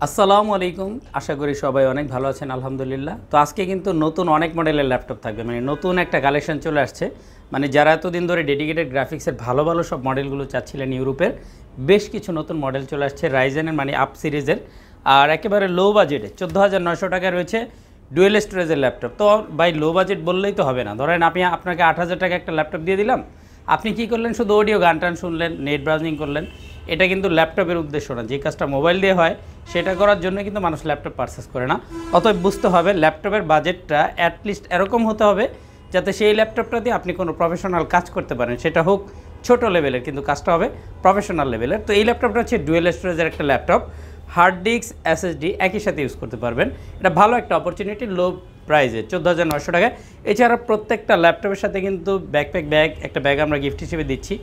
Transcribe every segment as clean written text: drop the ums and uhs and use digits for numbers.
আসসালামু আলাইকুম। আশা করি সবাই অনেক ভালো আছেন আলহামদুলিল্লাহ। তো আজকে কিন্তু নতুন অনেক মডেলের ল্যাপটপ থাকবে, মানে নতুন একটা কালেকশন চলে আসছে। মানে যারা এতদিন ধরে ডেডিকেটেড গ্রাফিক্সের ভালো ভালো সব মডেলগুলো চাচ্ছিলেন, ইউরোপের বেশ কিছু নতুন মডেল চলে আসছে রাইজেনের, মানে আপ সিরিজের। আর একেবারে লো বাজেটে 14,900 টাকায় রয়েছে ডুয়েল স্টোরেজের ল্যাপটপ। তো ভাই লো বাজেট বললেই তো হবে না। ধরেন আপনাকে 8,000 টাকা একটা ল্যাপটপ দিয়ে দিলাম, আপনি কি করলেন? শুধু অডিও গান টান শুনলেন, নেট ব্রাউজিং করলেন। এটা কিন্তু ল্যাপটপের উদ্দেশ্য না। যে কাজটা মোবাইল দিয়ে হয় সেটা করার জন্য কিন্তু মানুষ ল্যাপটপ পারচেস করে না। অতএব বুঝতে হবে ল্যাপটপের বাজেটটা অ্যাটলিস্ট এরকম হতে হবে যাতে সেই ল্যাপটপটা দিয়ে আপনি কোনো প্রফেশনাল কাজ করতে পারেন, সেটা হোক ছোটো লেভেলের, কিন্তু কাজটা হবে প্রফেশনাল লেভেলের। তো এই ল্যাপটপটা হচ্ছে ডুয়েল স্টোরেজের একটা ল্যাপটপ। হার্ড ডিস্ক, এসএসডি একই সাথে ইউজ করতে পারবেন। এটা ভালো একটা অপরচুনিটি লো প্রাইজে 14,900 টাকায়। এছাড়া প্রত্যেকটা ল্যাপটপের সাথে কিন্তু ব্যাগ একটা ব্যাগ আমরা গিফট হিসেবে দিচ্ছি।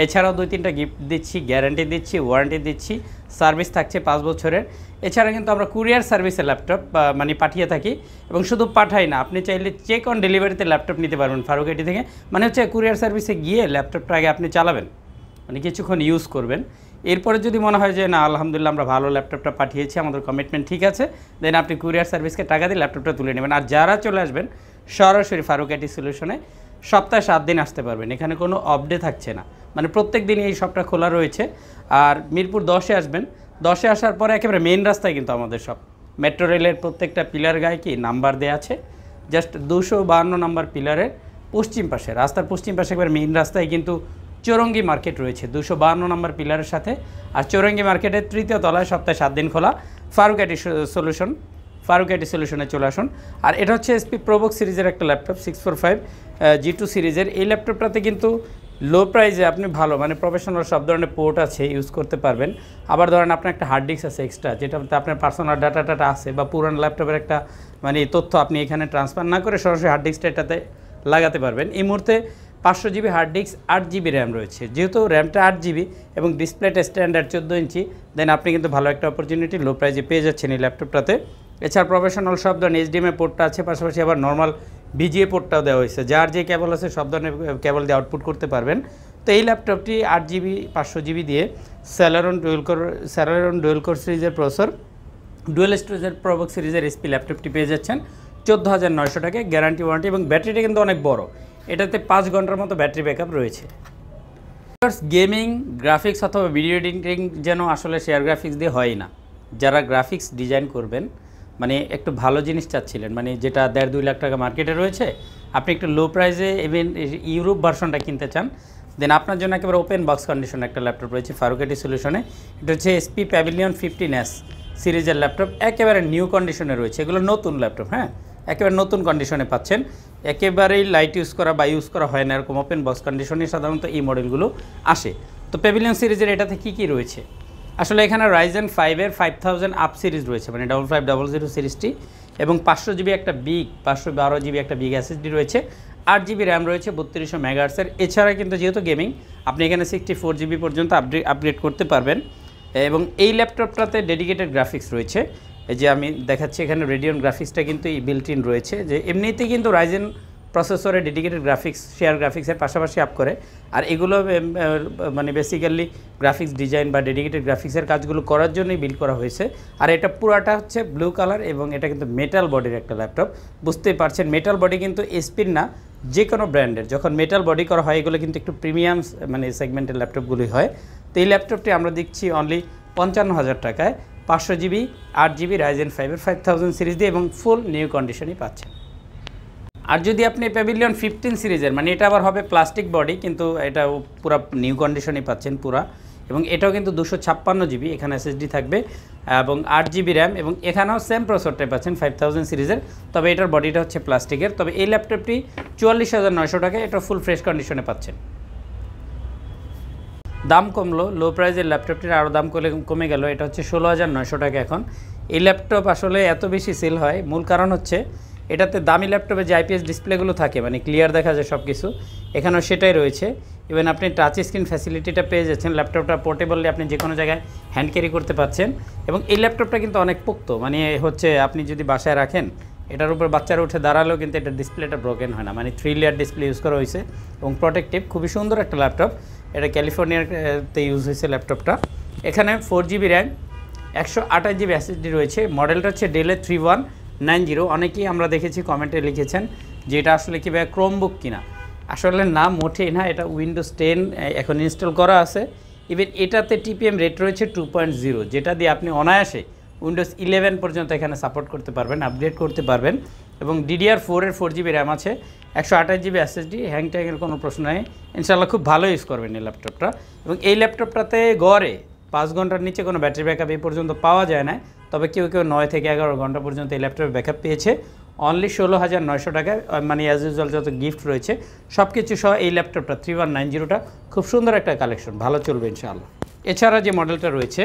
এছাড়াও 2-3টা গিফট দিচ্ছি, গ্যারান্টি দিচ্ছি, ওয়ারেন্টি দিচ্ছি, সার্ভিস থাকছে 5 বছরের। এছাড়া কিন্তু আমরা কুরিয়ার সার্ভিসে ল্যাপটপ মানে পাঠিয়ে থাকি, এবং শুধু পাঠাই না, আপনি চাইলে চেক অন ডেলিভারিতে ল্যাপটপ নিতে পারবেন ফারুক আইটি থেকে। মানে হচ্ছে কুরিয়ার সার্ভিসে গিয়ে ল্যাপটপটা আগে আপনি চালাবেন, মানে কিছুক্ষণ ইউজ করবেন। এরপরে যদি মনে হয় যে না আলহামদুলিল্লাহ আমরা ভালো ল্যাপটপটা পাঠিয়েছি, আমাদের কমিটমেন্ট ঠিক আছে, দেন আপনি কুরিয়ার সার্ভিসকে টাকা দিয়ে ল্যাপটপটা তুলে নেবেন। আর যারা চলে আসবেন সরাসরি ফারুক আইটি সলিউশনে, সপ্তাহে 7 দিন আসতে পারবেন। এখানে কোনো অফডে থাকছে না, মানে প্রত্যেক দিনই এই শপটা খোলা রয়েছে। আর মিরপুর 10-এ আসবেন। 10-এ আসার পরে একেবারে মেইন রাস্তায় কিন্তু আমাদের সব মেট্রো রেলের প্রত্যেকটা পিলার গায়ে কি নাম্বার দেওয়া আছে, জাস্ট 252 নম্বর পিলারের পশ্চিম পাশে, রাস্তার পশ্চিম পাশে একবার মেইন রাস্তায় কিন্তু চৌরঙ্গি মার্কেট রয়েছে 252 নম্বর পিলারের সাথে। আর চৌরঙ্গি মার্কেটের 3য় তলায় সপ্তাহে 7 দিন খোলা Faruk IT solution. Faruk IT সলিউশনে চলে আসুন। আর এটা হচ্ছে এসপি প্রোবুক সিরিজের একটা ল্যাপটপ, 645 G2 সিরিজের। এই ল্যাপটপটাতে কিন্তু লো প্রাইসে আপনি ভালো, মানে প্রফেশনাল সব ধরনের পোর্ট আছে, ইউজ করতে পারবেন। আবার ধরেন আপনার একটা হার্ড ডিস্ক আছে এক্সট্রা, যেটাতে আপনার পার্সোনাল ডাটা আছে, বা পুরান ল্যাপটপের একটা মানে তথ্য আপনি এখানে ট্রান্সফার না করে সরাসরি হার্ড ডিস্কটা এটাতে লাগাতে পারবেন। এই মুহূর্তে 500 GB hard disk, 8 GB RAM রয়েছে। যেহেতু র্যামটা 8 GB এবং ডিসপ্লেটা স্ট্যান্ডার্ড 14 ইঞ্চি, দেন আপনি কিন্তু ভালো একটা অপরচুনিটি লো প্রাইসে পেয়ে যাচ্ছেন এই ল্যাপটপটাতে। এছাড়া প্রফেশনাল সব ধরনের HDMI পোর্টটা আছে, পাশাপাশি আবার নর্মাল VGA পোর্টটাও দেওয়া হয়েছে। যার যে কেবল আছে সব ধরনের কেবল দিয়ে আউটপুট করতে পারবেন। তো এই ল্যাপটপটি 8 GB 500 GB দিয়ে স্যালারন ডুয়েল কোর সিরিজের প্রসেসর, ডুয়েল স্টোরেজের প্রোবুক সিরিজের এসপি ল্যাপটপটি পেয়ে যাচ্ছেন 14,900 টাকায়, গ্যারান্টি ওয়ারেন্টি, এবং ব্যাটারিটা কিন্তু অনেক বড়। এটাতে 5 ঘন্টার মতো ব্যাটারি ব্যাকআপ রয়েছে। গেমিং, গ্রাফিক্স অথবা ভিডিও এডিটিং যেন আসলে শেয়ার গ্রাফিক্স দিয়ে হয় না। যারা গ্রাফিক্স ডিজাইন করবেন, মানে একটু ভালো জিনিস চাচ্ছিলেন, মানে যেটা 1.5-2 লাখ টাকা মার্কেটে রয়েছে, আপনি একটু লো প্রাইসে ইভেন ইউরোপ ভার্সনটা কিনতে চান, দেন আপনার জন্য একেবারে ওপেন বক্স কন্ডিশনে একটা ল্যাপটপ রয়েছে ফারুক আইটি সলিউশনে। এটা হচ্ছে এসপি প্যাভিলিয়ন 15S সিরিজের ল্যাপটপ, একেবারে নিউ কন্ডিশনে রয়েছে। এগুলো নতুন ল্যাপটপ, হ্যাঁ, একেবারে নতুন কন্ডিশনে পাচ্ছেন। একেবারেই লাইট ইউজ করা বা ইউজ করা হয় না, এরকম ওপেন বক্স কন্ডিশনে সাধারণত এই মডেলগুলো আসে। তো প্যাভিলিয়ন সিরিজের এটাতে কী রয়েছে? আসলে এখানে রাইজেন 5-এর 5000 আপ সিরিজ রয়েছে, মানে 5500 সিরিজটি, এবং 500 GB একটা বিগ, 512 GB একটা বিগ SSD রয়েছে, 8 GB র্যাম রয়েছে, 3200 মেগাহার্টজের। এছাড়া কিন্তু যেহেতু গেমিং, আপনি এখানে 64 GB পর্যন্ত আপগ্রেড করতে পারবেন। এবং এই ল্যাপটপটাতে ডেডিকেটেড গ্রাফিক্স রয়েছে। এই যে আমি দেখাচ্ছি এখানে রেডিয়ন গ্রাফিক্সটা কিন্তু বিল্ট ইন রয়েছে, যে এমনিতেই কিন্তু রাইজেন প্রসেসরে ডেডিকেটেড গ্রাফিক্স শেয়ার গ্রাফিক্সের পাশাপাশি আপ করে। আর এগুলো মানে বেসিক্যালি গ্রাফিক্স ডিজাইন বা ডেডিকেটেড গ্রাফিক্সের কাজগুলো করার জন্যই বিল্ড করা হয়েছে। আর এটা পুরাটা হচ্ছে ব্লু কালার, এবং এটা কিন্তু মেটাল বডির একটা ল্যাপটপ। বুঝতেই পারছেন মেটাল বডি কিন্তু এসপির না, যে কোনো ব্র্যান্ডের যখন মেটাল বডি করা হয় এগুলো কিন্তু একটু প্রিমিয়াম মানে সেগমেন্টের ল্যাপটপগুলোই হয়। তো এই ল্যাপটপটি আমরা দিচ্ছি অনলি 55,000 টাকায়, 500 GB 8 GB রাইজেন 5-এর 5000 সিরিজ দিয়ে, এবং ফুল নিউ কন্ডিশনই পাচ্ছেন। আর যদি আপনি প্যাভিলিয়ন 15 সিরিজের, মানে এটা আবার হবে প্লাস্টিক বডি, কিন্তু এটা পুরো নিউ কন্ডিশনই পাচ্ছেন পুরা, এবং এটাও কিন্তু 256 GB এখানে SSD থাকবে, এবং 8 GB র্যাম, এবং এখানেও সেম প্রসেসরটাই পাচ্ছেন 5000 সিরিজের, তবে এটার বডিটা হচ্ছে প্লাস্টিকের। তবে এই ল্যাপটপটি 44,900 টাকায়, এটা ফুল ফ্রেশ কন্ডিশনে পাচ্ছেন। দাম কমলো, লো প্রাইজের ল্যাপটপটির আরও দাম কমে গেল, এটা হচ্ছে 16,900 টাকা এখন। এই ল্যাপটপ আসলে এত বেশি সেল হয়, মূল কারণ হচ্ছে এটাতে দামি ল্যাপটপে যে IPS ডিসপ্লেগুলো থাকে, মানে ক্লিয়ার দেখা যায় সব কিছু, এখানেও সেটাই রয়েছে। ইভেন আপনি টাচ স্ক্রিন ফ্যাসিলিটিটা পেয়ে যাচ্ছেন। ল্যাপটপটা পোর্টেবলি আপনি যে কোনো জায়গায় হ্যান্ড ক্যারি করতে পারছেন, এবং এই ল্যাপটপটা কিন্তু অনেক পোক্ত, মানে হচ্ছে আপনি যদি বাসায় রাখেন, এটার উপর বাচ্চারা উঠে দাঁড়ালেও কিন্তু এটা ডিসপ্লেটা ব্রোকেন হয় না, মানে 3 লেয়ার ডিসপ্লে ইউজ করা হয়েছে, এবং প্রোটেক্টিভ, খুবই সুন্দর একটা ল্যাপটপ। এটা ক্যালিফোর্নিয়াতে ইউজ হয়েছে ল্যাপটপটা। এখানে 4 GB র্যাম, 128 GB SSD রয়েছে। মডেলটা হচ্ছে ডেলের 3190। অনেকেই আমরা দেখেছি কমেন্টে লিখেছেন যে এটা আসলে কি ভাই ক্রোমবুক কিনা। আসলে না, মোটেই না, এটা উইন্ডোজ 10 এখন ইনস্টল করা আছে। ইভেন এটাতে TPM রেট রয়েছে 2.0, যেটা দিয়ে আপনি অনায়াসে উইন্ডোজ 11 পর্যন্ত এখানে সাপোর্ট করতে পারবেন, আপগ্রেড করতে পারবেন। এবং DDR4 এর 4GB র্যাম আছে, 128 GB SSD, হ্যাং ট্যাংয়ের কোনো প্রশ্ন নেই। ইনশাআল্লাহ খুব ভালো ইউজ করবেন এই ল্যাপটপটা। এবং এই ল্যাপটপটাতে গড়ে 5 ঘন্টার নিচে কোনো ব্যাটারি ব্যাকআপ এই পর্যন্ত পাওয়া যায় না, তবে কেউ 9 থেকে 11 ঘন্টা পর্যন্ত এই ল্যাপটপে ব্যাকআপ পেয়েছে। অনলি 16,900 টাকায়, মানে অ্যাজ ইউজুয়াল যত গিফট রয়েছে সব কিছু সহ এই ল্যাপটপটা 3190টা খুব সুন্দর একটা কালেকশন, ভালো চলবে ইনশাআল্লাহ। এছাড়া যে মডেলটা রয়েছে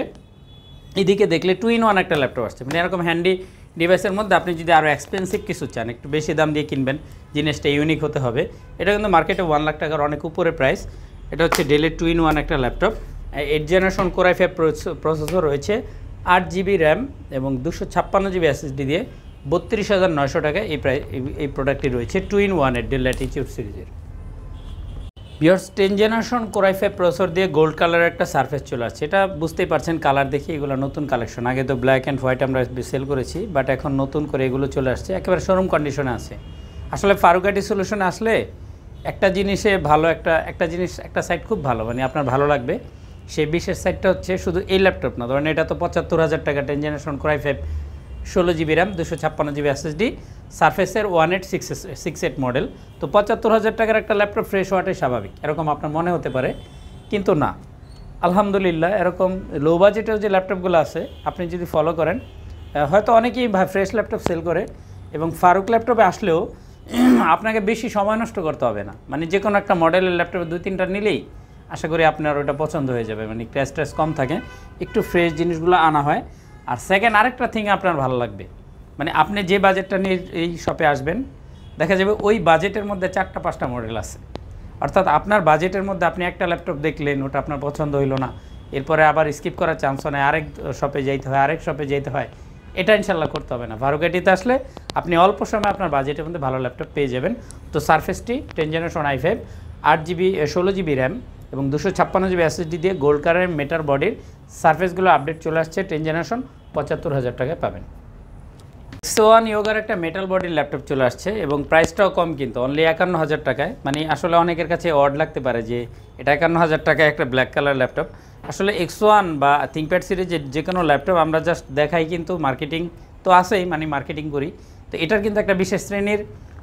এদিকে দেখলে 2-in-1 একটা ল্যাপটপ আসছে, মানে এরকম হ্যান্ডি ডিভাইসের মধ্যে আপনি যদি আরও এক্সপেন্সিভ কিছু চান, একটু বেশি দাম দিয়ে কিনবেন, জিনিসটা ইউনিক হতে হবে। এটা কিন্তু মার্কেটে 1 লাখ টাকার অনেক উপরে প্রাইস। এটা হচ্ছে ডেলের 2-in-1 একটা laptop. 8 generation core i5 processor রয়েছে, 8GB র্যাম এবং 256GB SSD দিয়ে 32,900 টাকায় এই প্রোডাক্টটি রয়েছে 2-in-1 এর ডেল ল্যাটিটিউড সিরিজের। Viewers, 10 generation core i5 processor দিয়ে গোল্ড কালারের একটা সারফেস চলে আসছে। এটা বুঝতেই পারছেন, কালার দেখি এগুলো নতুন কালেকশন। আগে তো ব্ল্যাক অ্যান্ড হোয়াইট আমরা সেল করেছি, বাট এখন নতুন করে এগুলো চলে আসছে, একেবারে শোরুম কন্ডিশনে আছে। আসলে ফারুকাটি সলিউশনে আসলে একটা জিনিসে ভালো, একটা জিনিস, একটা সাইট খুব ভালো, মানে আপনার ভালো লাগবে। সেই বিশেষ সাইটটা হচ্ছে শুধু এই ল্যাপটপ না, ধরেন এটা তো 75,000 টাকা 10 generation core i5, 16GB RAM, 256GB SSD, সারফেসের 1868 মডেল। তো 75,000 টাকার একটা ল্যাপটপ ফ্রেশ হওয়াটাই স্বাভাবিক, এরকম আপনার মনে হতে পারে, কিন্তু না, আলহামদুলিল্লাহ এরকম লো বাজেটের যে ল্যাপটপগুলো আছে আপনি যদি ফলো করেন, হয়তো অনেকেই ফ্রেশ ল্যাপটপ সেল করে, এবং ফারুক ল্যাপটপে আসলেও আপনাকে বেশি সময় নষ্ট করতে হবে না। মানে যে কোনো একটা মডেলের ল্যাপটপে 2-3টা নিলেই আশা করি আপনার ওটা পছন্দ হয়ে যাবে, মানে ক্র্যাশ কম থাকে, একটু ফ্রেশ জিনিসগুলো আনা হয়। আর সেকেন্ড আরেকটা থিং আপনার ভালো লাগবে, মানে আপনি যে বাজেটটা নিয়ে এই শপে আসবেন, দেখা যাবে ওই বাজেটের মধ্যে 4টা-5টা মডেল আছে। অর্থাৎ আপনার বাজেটের মধ্যে আপনি একটা ল্যাপটপ দেখলেন, ওটা আপনার পছন্দ হইলো না, এরপরে আবার স্কিপ করার চান্সও নেই, আরেক শপে যাইতে হয়, আরেক শপে যেতে হয়, এটা ইনশাল্লাহ করতে হবে না। ফারুকাটিতে আসলে আপনি অল্প সময় আপনার বাজেটের মধ্যে ভালো ল্যাপটপ পেয়ে যাবেন। তো সারফেসটি 10 জেনারেশন i5, 16GB র্যাম এবং 256GB SSD দিয়ে গোল্ড কালারের মেটার বডির সারফেসগুলো আপডেট চলে আসছে, 10 জেনারেশন 75,000 টাকায় পাবেন। X1 ইয়োগার একটা মেটাল বডির ল্যাপটপ চলে আসছে এবং প্রাইসটাও কম, কিন্তু অনলি 51,000 টাকায়। মানে আসলে অনেকের কাছে অড লাগতে পারে যে এটা 51,000 টাকায় একটা ব্ল্যাক কালার ল্যাপটপ। আসলে X1 বা থিংকপ্যাড সিরিজের যে কোনো ল্যাপটপ আমরা জাস্ট দেখাই, কিন্তু মার্কেটিং তো আছেই, মানে মার্কেটিং করি। তো এটার কিন্তু একটা বিশেষ শ্রেণীর,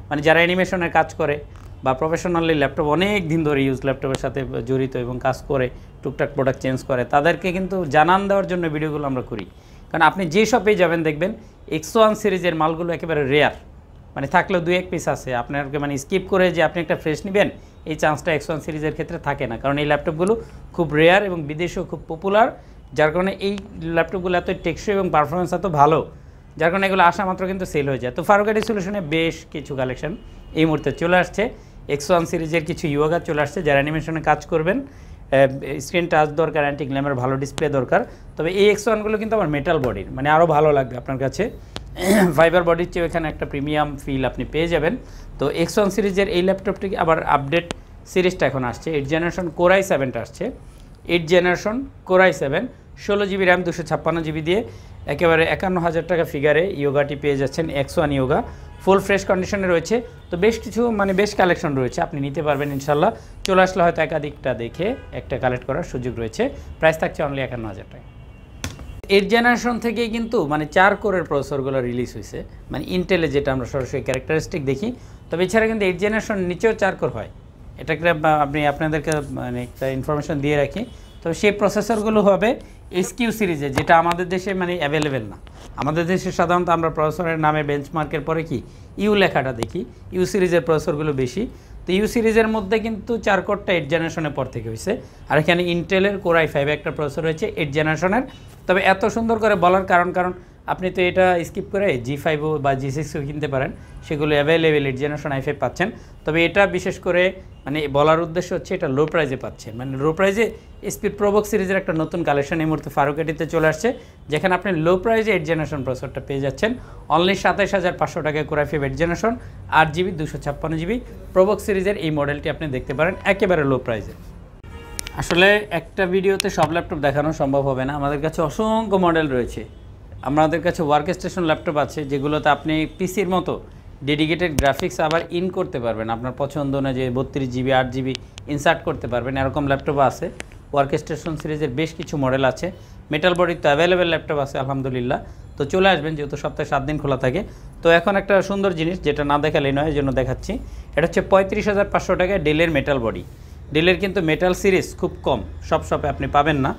মানে যারা অ্যানিমেশনের কাজ করে বা প্রফেশনালি ল্যাপটপ অনেক দিন ধরে ইউজ ল্যাপটপের সাথে জড়িত এবং কাজ করে, টুকটাক প্রোডাক্ট চেঞ্জ করে, তাদেরকে কিন্তু জানান দেওয়ার জন্য ভিডিওগুলো আমরা করি। কারণ আপনি যে শপেই যাবেন দেখবেন X1 সিরিজের মালগুলো একেবারে রেয়ার, মানে থাকলেও 2-1 পিস আছে। আপনাকে মানে স্কিপ করে যে আপনি একটা ফ্রেশ নেবেন, এই চান্সটা X1 সিরিজের ক্ষেত্রে থাকে না, কারণ এই ল্যাপটপগুলো খুব রেয়ার এবং বিদেশেও খুব পপুলার, যার কারণে এই ল্যাপটপগুলো এত টেকসই এবং পারফরমেন্স এত ভালো, যার কারণে এগুলো আসা মাত্র কিন্তু সেল হয়ে যায়। তো ফারুকাটি সলিউশনে বেশ কিছু কালেকশন এই মুহূর্তে চলে আসছে। X1 সিরিজের কিছু ইয়োগা চলে আসছে, যারা অ্যানিমেশনে কাজ করবেন, স্ক্রিন টাচ দরকার, অ্যান্টি গ্ল্যামের ভালো ডিসপ্লে দরকার। তবে এই X1গুলো কিন্তু আমার মেটাল বডির, মানে আরও ভালো লাগবে আপনার কাছে, ফাইবার বডির চেয়ে এখানে একটা প্রিমিয়াম ফিল আপনি পেয়ে যাবেন। তো X1 সিরিজের এই ল্যাপটপটি আবার আপডেট সিরিজটা এখন আসছে, 8 জেনারেশন কোর i7টা আসছে। 8 generation core i7, 16GB RAM, 256GB দিয়ে একেবারে 51,000 টাকা ফিগারে ইয়োগাটি পেয়ে যাচ্ছেন। X1 ইয়োগা ফুল ফ্রেশ কন্ডিশনে রয়েছে। তো বেশ কিছু, মানে বেশ কালেকশন রয়েছে, আপনি নিতে পারবেন ইনশাল্লাহ। চলে আসলে হয়তো একাধিকটা দেখে একটা কালেক্ট করার সুযোগ রয়েছে। প্রাইস থাকছে অনলি 51,000 টাকা। 8 জেনারেশন থেকেই কিন্তু মানে 4 কোরের প্রসেসরগুলো রিলিজ হয়েছে, মানে ইন্টেলে যেটা আমরা সরাসরি ক্যারেক্টারিস্টিক দেখি। তবে এছাড়া কিন্তু 8 জেনারেশন নিচেও 4 কোর হয়, এটাকে আপনাদেরকে মানে একটা ইনফরমেশন দিয়ে রাখি। তো সেই প্রসেসরগুলো হবে SQ সিরিজে, যেটা আমাদের দেশে মানে অ্যাভেলেবেল না। আমাদের দেশে সাধারণত আমরা প্রসেসরের নামে বেঞ্চমার্কের পরে কি ইউ লেখাটা দেখি, ইউ সিরিজের প্রসেসরগুলো বেশি। তো ইউ সিরিজের মধ্যে কিন্তু 4 কোরটা 8 জেনারেশনের পর থেকে হয়েছে, আর এখানে ইন্টেলের কোর i5 একটা প্রসেসর রয়েছে 8 জেনারেশনের। তবে এত সুন্দর করে বলার কারণ আপনি তো এটা স্কিপ করে G5 বা G6 কিনতে পারেন, সেগুলো অ্যাভেলেবেল 8 জেনারেশন i5 পাচ্ছেন। তবে এটা বিশেষ করে মানে বলার উদ্দেশ্য হচ্ছে এটা লো প্রাইজে পাচ্ছেন, মানে লো প্রাইজে স্পিড প্রোবুক সিরিজের একটা নতুন কালেকশন এই মুহূর্তে ফারুকাটিতে চলে আসছে, যেখানে আপনি লো প্রাইজে 8 জেনারেশন প্রসেসরটা পেয়ে যাচ্ছেন অনলি 27,500 টাকায় core i5 8 generation 8GB 256GB ProBook সিরিজের এই মডেলটি আপনি দেখতে পারেন একেবারে লো প্রাইজে। আসলে একটা ভিডিওতে সব ল্যাপটপ দেখানো সম্ভব হবে না, আমাদের কাছে অসংখ্য মডেল রয়েছে। আমাদের কাছে ওয়ার্ক স্টেশন ল্যাপটপ আছে যেগুলোতে আপনি পিসির মতো ডেডিকেটেড গ্রাফিক্স আবার ইন করতে পারবেন, আপনার পছন্দ অনুযায়ী 32 GB 8 GB ইনসার্ট করতে পারবেন, এরকম ল্যাপটপ আছে। ওয়ার্ক স্টেশন সিরিজের বেশ কিছু মডেল আছে, মেটাল বডির তো অ্যাভেলেবেল ল্যাপটপ আছে আলহামদুলিল্লাহ। তো চলে আসবেন, যেহেতু সপ্তাহে 7 দিন খোলা থাকে। তো এখন একটা সুন্দর জিনিস যেটা না দেখালেই নয়, এই জন্য দেখাচ্ছি। এটা হচ্ছে 35,500 টাকায় ডেলের মেটাল বডি। ডেলের কিন্তু মেটাল সিরিজ খুব কম, সব শপে আপনি পাবেন না।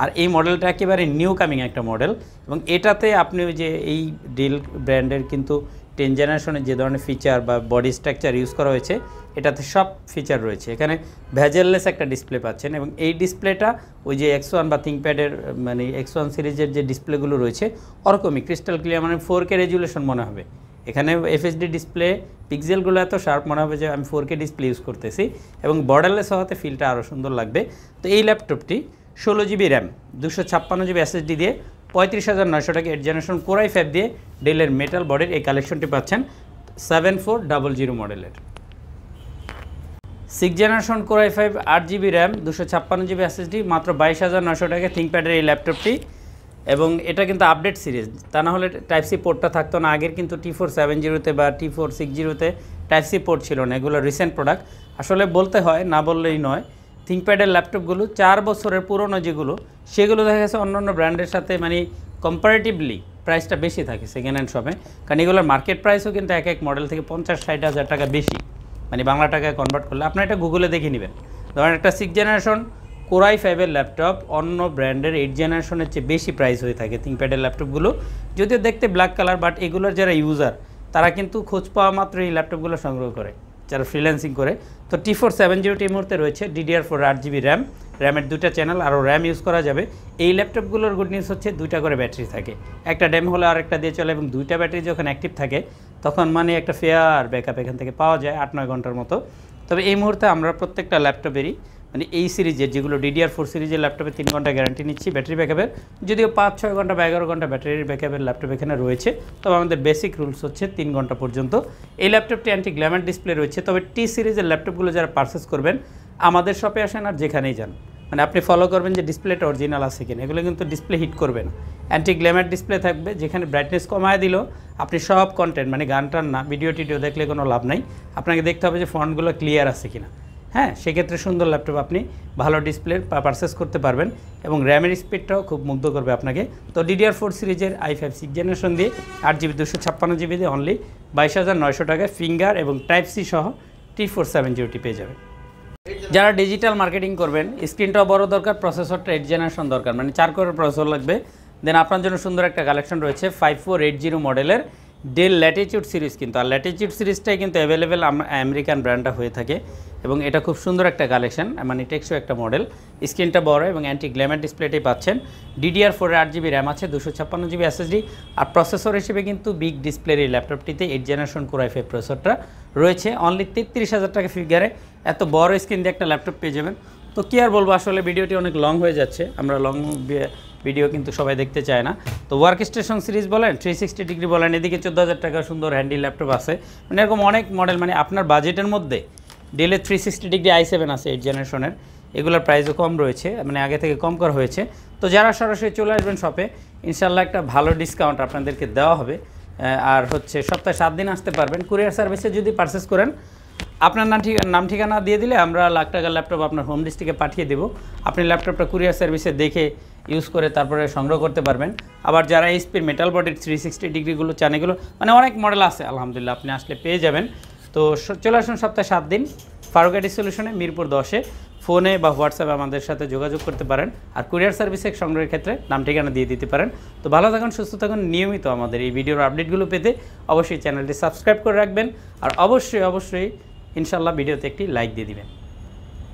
আর এই মডেলটা একেবারে নিউ কামিং একটা মডেল, এবং এটাতে আপনি ওই যে এই ডেল ব্র্যান্ডের কিন্তু 10 জেনারেশনের যে ধরনের ফিচার বা বডি স্ট্রাকচার ইউজ করা হয়েছে, এটাতে সব ফিচার রয়েছে। এখানে ভেজেললেস একটা ডিসপ্লে পাচ্ছেন, এবং এই ডিসপ্লেটা ওই যে X1 বা থিংকপ্যাডের মানে X1 সিরিজের যে ডিসপ্লেগুলো রয়েছে ওরকমই ক্রিস্টাল ক্লিয়ার, মানে 4K রেজুলেশন মনে হবে। এখানে এফএসডি ডিসপ্লে, পিক্সেলগুলো এত শার্প মনে হবে যে আমি 4K ডিসপ্লে ইউজ করতেছি, এবং বর্ডারলেস হওয়াতে ফিলটা আরও সুন্দর লাগবে। তো এই ল্যাপটপটি 16 GB র্যাম 256 GB SSD দিয়ে 35,900 টাকা 8 জেনারেশন Core i5 দিয়ে ডেলের মেটাল বডির এই কালেকশনটি পাচ্ছেন 7400 মডেলের। 6 generation Core i5 8 GB RAM 256 GB SSD মাত্র 22,900 টাকা থিংকপ্যাডের এই ল্যাপটপটি। এবং এটা কিন্তু আপডেট সিরিজ, তা না হলে টাইপ সি পোর্টটা থাকতো না। আগের কিন্তু T470-তে বা T460-তে টাইপ সি পোর্ট ছিল না, এগুলো রিসেন্ট প্রোডাক্ট। আসলে বলতে হয়, না বললেই নয়। থিংকপ্যাডের ল্যাপটপগুলো 4 বছরের পুরনো যেগুলো, সেগুলো দেখা গেছে অন্যান্য ব্র্যান্ডের সাথে মানে কম্পারেটিভলি প্রাইসটা বেশি থাকে সেকেন্ড হ্যান্ড শপে, কারণ এগুলোর মার্কেট প্রাইসও কিন্তু এক এক মডেল থেকে 50-60 হাজার টাকা বেশি, মানে বাংলা টাকায় কনভার্ট করলে। আপনার এটা গুগলে দেখে নেবেন। ধরেন একটা 6 জেনারেশন Core i5-এর ল্যাপটপ অন্য ব্র্যান্ডের 8 জেনারেশনের চেয়ে বেশি প্রাইস হয়ে থাকে থিংকপ্যাডের ল্যাপটপগুলো, যদিও দেখতে ব্ল্যাক কালার, বাট এগুলোর যারা ইউজার তারা কিন্তু খোঁজ পাওয়া মাত্র এই ল্যাপটপগুলো সংগ্রহ করে, যারা ফ্রিল্যান্সিং করে। তো T470 এই মুহূর্তে রয়েছে DDR4 8 GB র্যাম, র্যামের 2টা চ্যানেল, আরও র্যাম ইউজ করা যাবে। এই ল্যাপটপগুলোর গুড নিউজ হচ্ছে 2টা করে ব্যাটারি থাকে, একটা ড্যাম হলে আরেকটা দিয়ে চলে, এবং 2টা ব্যাটারি যখন অ্যাক্টিভ থাকে তখন মানে একটা ফেয়ার ব্যাকআপ এখান থেকে পাওয়া যায় 8-9 ঘন্টার মতো। তবে এই মুহূর্তে আমরা প্রত্যেকটা ল্যাপটপেরই মানে এই সিরিজের যেগুলো DDR4 সিরিজের ল্যাপটপে 3 ঘন্টা গ্যারান্টি নিচ্ছি ব্যাটারি ব্যাকআপের, যদিও 5-6 ঘন্টা বা 11 ঘন্টা ব্যাটারির ব্যাকআপের ল্যাপটপ এখানে রয়েছে। তবে আমাদের বেসিক রুলস হচ্ছে 3 ঘন্টা পর্যন্ত। এই ল্যাপটপটি অ্যান্টি গ্ল্যামার ডিসপ্লে রয়েছে। তবে টি সিরিজের ল্যাপটপগুলো যারা পারচেস করবেন আমাদের শপে আসেন আর যেখানেই যান, মানে আপনি ফলো করবেন যে ডিসপ্লেটা অরিজিনাল আছে কিনা, এগুলো কিন্তু ডিসপ্লে হিট করবে না। অ্যান্টি গ্ল্যামার ডিসপ্লে থাকবে, যেখানে ব্রাইটনেস কমায় দিলেও আপনি সব কন্টেন্ট মানে গান টান না, ভিডিও টিডিও দেখলে কোনো লাভ নাই, আপনাকে দেখতে হবে যে ফন্টগুলো ক্লিয়ার আছে কিনা। হ্যাঁ, সেক্ষেত্রে সুন্দর ল্যাপটপ আপনি ভালো ডিসপ্লের পারচেস করতে পারবেন, এবং র্যামের স্পিডটাও খুব মুগ্ধ করবে আপনাকে। তো DDR4 সিরিজের i5 6 জেনারেশন দিয়ে 8 GB 256 GB দিয়ে অনলি 22,900 টাকায় ফিঙ্গার এবং টাইপ সি সহ T470 পেয়ে যাবে। যারা ডিজিটাল মার্কেটিং করবেন, স্ক্রিনটাও বড় দরকার, প্রসেসরটা 8 জেনারেশন দরকার, মানে 4 কোরের প্রসেসর লাগবে, দেন আপনার জন্য সুন্দর একটা কালেকশন রয়েছে 5480 মডেলের ডেল ল্যাটিটিউড সিরিজ। কিন্তু আর ল্যাটিটিউড সিরিজটাই কিন্তু অ্যাভেলেবেল আমেরিকান ব্র্যান্ডটা হয়ে থাকে, এবং এটা খুব সুন্দর একটা কালেকশন, মানে টেকসই একটা মডেল। স্ক্রিনটা বড় এবং অ্যান্টি গ্ল্যামার ডিসপ্লেটাই পাচ্ছেন। DDR4 8 GB র্যাম আছে, 256 GB SSD, আর প্রসেসর হিসেবে কিন্তু বিগ ডিসপ্লের এই ল্যাপটপটিতে 8 জেনারেশন Core i5 প্রসেসরটা রয়েছে। অনলি 33,000 টাকা ফিগারে এত বড় স্ক্রিন দিয়ে একটা ল্যাপটপ পেয়ে যাবেন। তো কী আর বলবো, আসলে ভিডিওটি অনেক লং হয়ে যাচ্ছে, আমরা লং ভিডিও কিন্তু সবাই দেখতে চায় না। তো ওয়ার্ক স্টেশন সিরিজ বলেন, 360 ডিগ্রি বলেন, এদিকে 14,000 টাকা সুন্দর হ্যান্ডি ল্যাপটপ আছে, মানে এরকম অনেক মডেল, মানে আপনার বাজেটের মধ্যে ডেলের 360 ডিগ্রি i7 আছে 8 জেনারেশনের, এগুলোর প্রাইসও কম রয়েছে, মানে আগে থেকে কম করা হয়েছে। তো যারা সরাসরি চলে আসবেন শপে, ইনশাল্লাহ একটা ভালো ডিসকাউন্ট আপনাদেরকে দেওয়া হবে। আর হচ্ছে সপ্তাহে 7 দিন আসতে পারবেন। কুরিয়ার সার্ভিসে যদি পারচেস করেন, আপনার নাম ঠিকানা দিয়ে দিলে আমরা লাখ টাকার ল্যাপটপ আপনার হোম ডিস্ট্রিক্টে পাঠিয়ে দেবো। আপনি ল্যাপটপটা কুরিয়ার সার্ভিসে দেখে ইউজ করে তারপরে সংগ্রহ করতে পারবেন। আবার যারা এইচপির মেটাল বডির 360 ডিগ্রিগুলো চান, এগুলো মানে অনেক মডেল আছে আলহামদুলিল্লাহ, আপনি আসলে পেয়ে যাবেন। তো চলে আসুন সপ্তাহে 7 দিন ফারুক আইটি সলিউশনে, মিরপুর 10-এ। ফোনে বা হোয়াটসঅ্যাপে আমাদের সাথে যোগাযোগ করতে পারেন, আর কুরিয়ার সার্ভিসে সংগ্রহের ক্ষেত্রে নাম ঠিকানা দিয়ে দিতে পারেন। তো ভালো থাকুন, সুস্থ থাকুন। নিয়মিত আমাদের এই ভিডিওর আপডেটগুলো পেতে অবশ্যই চ্যানেলটি সাবস্ক্রাইব করে রাখবেন, আর অবশ্যই ইনশাল্লাহ ভিডিওতে একটি লাইক দিয়ে দিবেন।